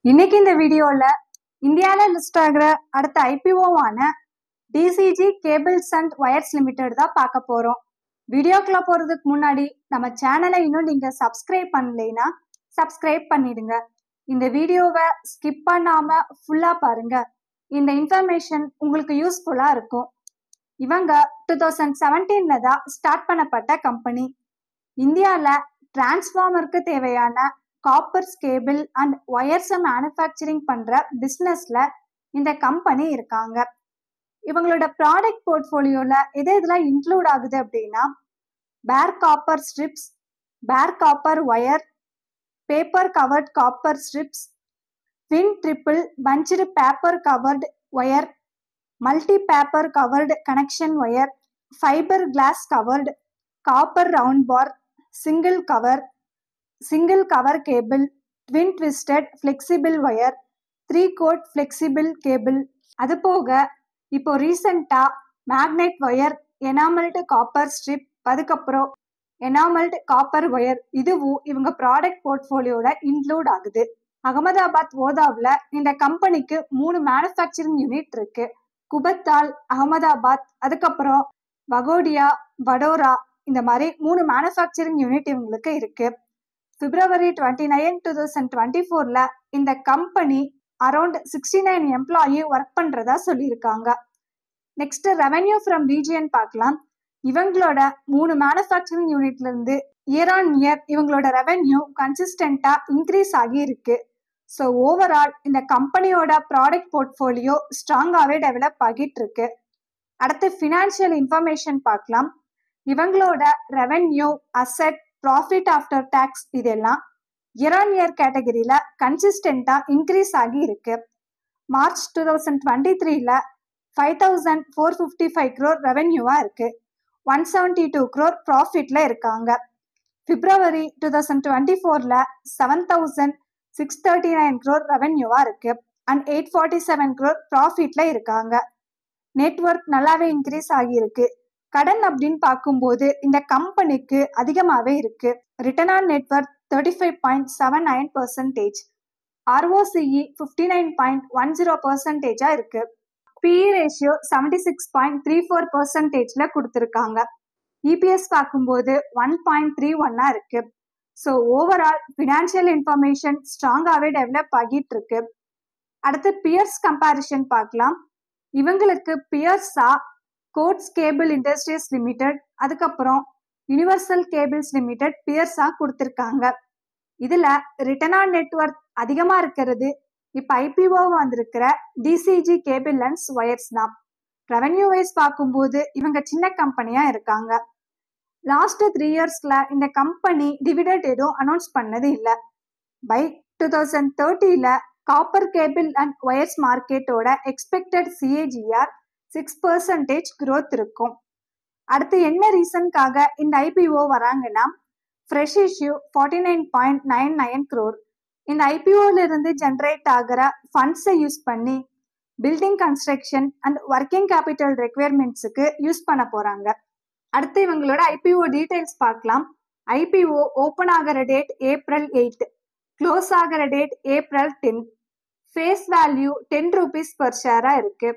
இன்னைக்கு இந்த வீடியோல இந்தியாவில் லிஸ்ட் ஆகிற அடுத்த ஐபிஓவான DCG cables and wires limited தான் பார்க்க போறோம். வீடியோக்குள்ள போறதுக்கு முன்னாடி நம்ம சேனலை இன்னும் நீங்க சப்ஸ்கிரைப் பண்ணலைன்னா சப்ஸ்கிரைப் பண்ணிடுங்க. இந்த வீடியோவை ஸ்கிப் பண்ணாம ஃபுல்லா பாருங்க. இந்த இன்ஃபர்மேஷன் உங்களுக்கு யூஸ்ஃபுல்லா இருக்கும். இவங்க 2017ல தான் ஸ்டார்ட் பண்ணப்பட்ட கம்பெனி. இந்தியாவில் டிரான்ஸ்ஃபார்மருக்கு தேவையான காப்பர் கேபிள் அண்ட் ஒயர்ஸை மேனுஃபேக்சரிங் பண்ற பிஸ்னஸ்ல இந்த கம்பெனி இருக்காங்க. இவங்களோட ப்ராடக்ட் போர்ட்ஃபோலியோல இதெல்லாம் இன்க்ளூட் ஆகுது அப்படின்னா bare copper strips, bare copper wire, paper covered copper strips, twin triple punched paper covered wire, multi paper covered connection wire, fibre glass covered, copper round bar, single cover cable, twin twisted flexible wire, 3-கோட் flexible cable. அது போக இப்போ ரீசெண்டா magnet wire, enamelled copper strip, அதுக்கப்புறம் enamelled copper wire இதுவும் இவங்க product போர்ட்ஃபோலியோட include ஆகுது. அகமதாபாத் ஓதாவில் இந்த கம்பெனிக்கு 3 மேனுஃபேக்சரிங் யூனிட் இருக்கு. குபத்தால், அகமதாபாத், அதுக்கப்புறம் வகோடியா, வடோரா, இந்த மாதிரி 3 மேனுஃபேக்சரிங் யூனிட் இவங்களுக்கு இருக்கு. February 29, 2024ல இந்த கம்பெனி அரௌண்ட் 69 எம்ப்ளாயி ஒர்க் பண்றதா சொல்லியிருக்காங்க. நெக்ஸ்ட் ரெவென்யூ ஃப்ரம் ரீஜியன் பார்க்கலாம். இவங்களோட 3 மேனுஃபேக்சரிங் யூனிட்ல இருந்து இயர் ஆன் இயர் இவங்களோட ரெவென்யூ கன்சிஸ்டண்டா இன்க்ரீஸ் ஆகி இருக்கு. ஸோ ஓவரால் இந்த கம்பெனியோட ப்ராடக்ட் போர்ட்ஃபோலியோ ஸ்ட்ராங்காகவே டெவலப் ஆகிட்டு இருக்கு. அடுத்து ஃபினான்ஷியல் இன்ஃபர்மேஷன் பார்க்கலாம். இவங்களோட revenue, asset, profit after tax இதெல்லாம் இயர் ஆன் இயர் கேட்டகரியில கன்சிஸ்டண்டா இன்க்ரீஸ் ஆகி இருக்கு. மார்ச் 2023ல 5455 crore ரெவென்யூவா இருக்கு. 172 crore ப்ராஃபிட்ல இருக்காங்க. பிப்ரவரி 2024ல 7639 crore ரெவென்யூவா இருக்கு அண்ட் 847 crore ப்ராஃபிட்ல இருக்காங்க. நெட்வொர்க் நல்லாவே இன்க்ரீஸ் ஆகியிருக்கு. கடன் அப்படின்னு பார்க்கும்போது இந்த கம்பெனிக்கு அதிகமாகவே இருக்கு. ரிட்டர்ன் ஆன் நெட்வொர்க் 35.79%, ROCE 59.10% இருக்கு. PE ரேஷியோ 76.34%ல கொடுத்துருக்காங்க. EPS பார்க்கும்போது 1.31 இருக்கு. ஸோ ஓவரால் ஃபினான்ஷியல் இன்ஃபர்மேஷன் ஸ்ட்ராங்காகவே டெவலப் ஆகிட்டு இருக்கு. அடுத்து பியர்ஸ் கம்பேரிஷன் பார்க்கலாம். இவங்களுக்கு பியர்ஸா கோட்ஸ் கேபிள் இண்டஸ்ட்ரீஸ் லிமிடெட், அதுக்கப்புறம் யுனிவர்சல் கேபிள்ஸ் லிமிடெட் பியர்ஸா கொடுத்துருக்காங்க. இதுல ரிட்டர்ன் ஆன் நெட்வொர்க் அதிகமா இருக்கிறது இப்ப ஐபிஓ வந்திருக்கிற டிசிஜி கேபிள் அண்ட் ஒயர்ஸ் தான். ரெவென்யூ வைஸ் பார்க்கும்போது இவங்க சின்ன கம்பெனியா இருக்காங்க. லாஸ்ட் 3 இயர்ஸ்ல இந்த கம்பெனி டிவிடெண்ட் எதுவும் அனௌன்ஸ் பண்ணது இல்லை. பை 2030ல காப்பர் கேபிள் அண்ட் ஒயர்ஸ் மார்க்கெட்டோட எக்ஸ்பெக்டட் CAGR 6% growth இருக்கும். அடுத்து என்ன ரீசனுக்காக இந்த ஐபிஓ வராங்கன்னா ஃப்ரெஷ் இஷ்யூ 49.99 crore. இந்த ஐபிஓல இருந்து ஜென்ரேட் ஆகிற ஃபண்ட்ஸை யூஸ் பண்ணி building construction and working capital ரெக்யர்மெண்ட்ஸுக்கு யூஸ் பண்ண போறாங்க. அடுத்து இவங்களோட ஐபிஓ டீடைல்ஸ் பார்க்கலாம். ஐபிஓ ஓப்பன் ஆகிற டேட் April 8, க்ளோஸ் ஆகிற date April 10. Face value 10 rupees per ஷேரா இருக்கு.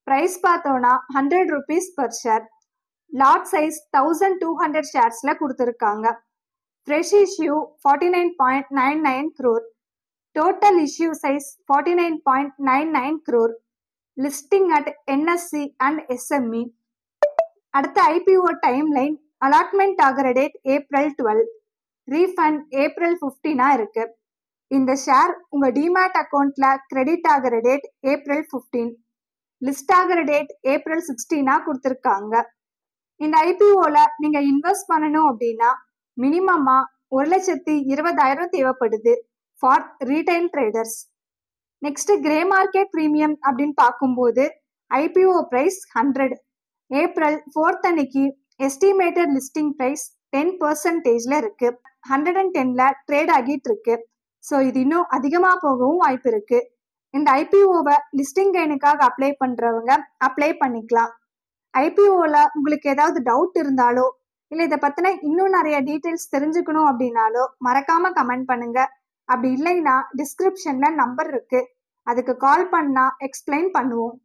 பிரைஸ் பார்த்தோம்னா 100 rupees per share. Lot size 1200 ஷேர்ஸ்ல கொடுத்துருக்காங்க. Fresh issue 49.99 crore. Total issue size 49.99 crore. Listing at NSE and SME. அடுத்த IPO time line allotment ஆகிற date April 12, refund April 15 இருக்கு. இந்த share உங்க டிமேட் அக்கௌண்ட்ல கிரெடிட் ஆகிற டேட் April 15, லிஸ்ட் ஆகிற டேட் April 16 கொடுத்துருக்காங்க. இந்த ஐபிஓல நீங்க இன்வெஸ்ட் பண்ணணும் அப்படின்னா மினிமமா 1,20,000 தேவைப்படுது for retail traders. Next grey market premium அப்படின்னு பார்க்கும்போது ஐபிஓ பிரைஸ் 100. April 4 அன்னைக்கு எஸ்டிமேட்டட் லிஸ்டிங் பிரைஸ் 10%ல இருக்கு. 110ல ட்ரேட் ஆகிட்டு இருக்கு. ஸோ இது இன்னும் அதிகமா போகவும் வாய்ப்பு இருக்கு. இந்த ஐபிஓவை லிஸ்டிங் கெயினுக்காக அப்ளை பண்றவங்க அப்ளை பண்ணிக்கலாம். ஐபிஓல உங்களுக்கு ஏதாவது டவுட் இருந்தாலோ இல்லை இதை பத்தின இன்னும் நிறைய டீட்டெயில்ஸ் தெரிஞ்சுக்கணும் அப்படின்னாலோ மறக்காம கமெண்ட் பண்ணுங்க. அப்படி இல்லைன்னா டிஸ்கிரிப்ஷன்ல நம்பர் இருக்கு, அதுக்கு கால் பண்ணா எக்ஸ்பிளைன் பண்ணுவோம்.